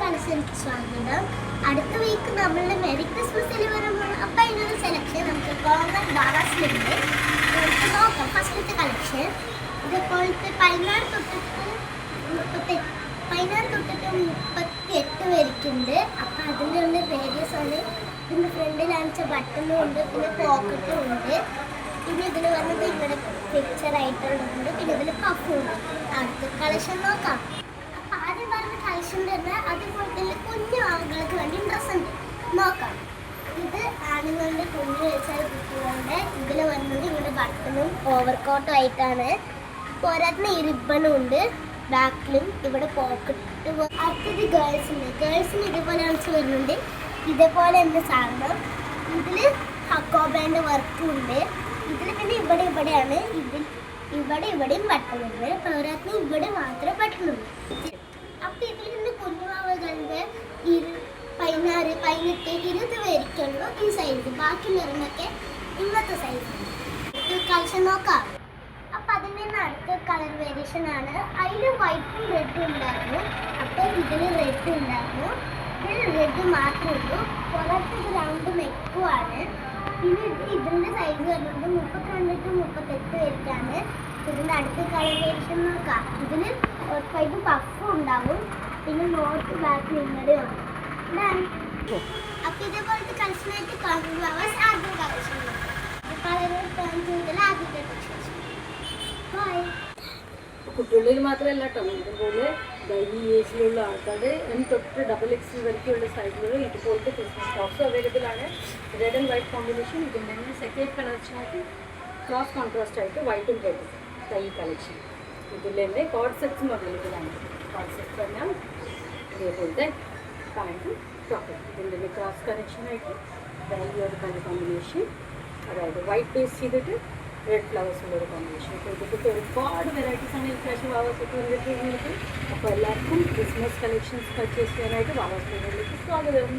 Collections സ്വാഗതം. അടുത്ത week നമ്മളുടെ മെറി ക്രിസ്മസിൽ വരുമ്പോൾ അപ്പം അതിനൊരു സെലക്ഷൻ നമുക്ക് കോമൺ ബാറാസിലുണ്ട്. നമുക്ക് നോക്കാം. ഫസ്റ്റത്തെ കളക്ഷൻ ഇതേപോലത്തെ 16 തൊട്ടിട്ട് 38 വരയ്ക്കുന്നുണ്ട്. അപ്പം അതിലുള്ള വേരിയസ് ആണ്. ഇതിൻ്റെ ഫ്രണ്ടിലാണിച്ച ബട്ടണും ഉണ്ട്, പിന്നെ പോക്കറ്റും ഉണ്ട്. പിന്നെ ഇതിൽ വന്നത് ഇവിടെ പിക്ചർ ആയിട്ടുള്ളതുണ്ട്, പിന്നെ ഇതിൽ പഫും ഉണ്ട്. അടുത്ത കളക്ഷൻ നോക്കാം. അപ്പം ആദ്യം പറഞ്ഞ കളക്ഷൻ തന്നെ അതുപോലെ തന്നെ കുഞ്ഞു ആളുകൾക്ക് വേണ്ടി ഡ്രസ്സ് ഉണ്ട്. നോക്കാം. ഇത് ആണുങ്ങളുടെ കുഞ്ഞു വെച്ചാൽ കുട്ടികളുടെ ഇതിൽ വന്നത് ഇവിടെ ബട്ടണും ഓവർകോട്ടും ആയിട്ടാണ്. പോരാത്തിന് ഈ റിബണും ഉണ്ട്. ബാക്കിലും ഇവിടെ പോക്കറ്റ്. അടുത്തത് ഗേൾസിന് ഇതേപോലെ അണിച്ച് വരുന്നുണ്ട്. ഇതേപോലെ ഉണ്ട് സാധനം. ഇതിൽ ഹക്കോബാൻ്റെ വർക്കും ഉണ്ട്. ഇതിൽ പിന്നെ ഇവിടെയാണ് ഇവിടെയും ബട്ടണുണ്ട്. പോരാത്തിന് ഇവിടെ മാത്രമേ ബട്ടണുള്ളൂ. അപ്പം ഇതിൽ നിന്ന് കുഞ്ഞുമാവുകളുടെ 16, 18, 20 പേർക്കുള്ളൂ ഈ സൈസ്. ബാക്കി നിറമൊക്കെ ഇന്നത്തെ സൈസ്. കളക്ഷൻ നോക്കാം. അപ്പം അതിൽ നിന്ന് അടുത്ത കളർ വേരിയേഷൻ ആണ്. അതിൽ വൈറ്റും റെഡും ഉണ്ടായിരുന്നു. അപ്പം ഇതിൽ റെഡ് ഉണ്ടായിരുന്നു. ഇതിൽ റെഡ് മാത്രമേ ഉള്ളൂ. പുറത്ത് റൗണ്ട് നെക്കുമാണ്. പിന്നെ ഇതിൻ്റെ സൈസ് വരുന്നത് 32 to 38 പേർക്കാണ്. ഇതിൻ്റെ അടുത്ത കളർ വേരിയേഷൻ നോക്കാം. ഇതിൽ ഉറപ്പായിട്ടും പഫും ഉണ്ടാവും. പിന്നെ നോർത്ത് ബാക്ക് ഇങ്ങടെ ഉണ്ട്. അപ്പം ഇതേപോലത്തെ കളക്ഷനായിട്ട് ഫ്ലവേഴ്സ് ആദ്യം കളക്ഷൻ ആദ്യത്തെ കളക്ഷൻ. കുട്ടികളിൽ മാത്രമല്ല കേട്ടോ, ഇതുപോലെ ഡെയിലി ഏജിലുള്ള ആൾക്കാരുടെ തൊട്ട് XXL വരെയുള്ള സൈസിലുള്ള ഇതുപോലത്തെ ക്രിസ്മസ് ടോപ്സ് അവൈലബിൾ ആണ്. Red and white combination. ഇതിൻ്റെ തന്നെ സെക്കൻഡ് കളക്ഷനായിട്ട് ക്രോസ് കോൺട്രാസ്റ്റ് ആയിട്ട് വൈറ്റും റെഡും ഈ കളക്ഷൻ. ഇതിൽ തന്നെ കോഡ് സെറ്റ്സും അവൈലബിൾ ആണ്. കോഡ് സെറ്റ്സ് പറഞ്ഞാൽ ഇതേപോലത്തെ പാൻറ്റും ടോപ്പും. ഇതിൻ്റെ തന്നെ ക്രോസ് കണക്ഷനായിട്ട് ഈ ഒരു കളർ കോമ്പിനേഷൻ, അതായത് വൈറ്റ് ബേസ് ചെയ്തിട്ട് റെഡ് ഫ്ലവേഴ്സുള്ളൊരു കോമ്പിനേഷൻ. അപ്പോൾ ഇതൊക്കെ ഒരുപാട് വെറൈറ്റീസാണ് ഈ പ്രാവശ്യം വാവാസൊക്കെ വന്നിട്ട്. അപ്പോൾ എല്ലാവർക്കും ക്രിസ്മസ് കളക്ഷൻസ് പർച്ചേസ് ചെയ്യാനായിട്ട് വാവാസോയിലേക്ക് സ്വാഗതം.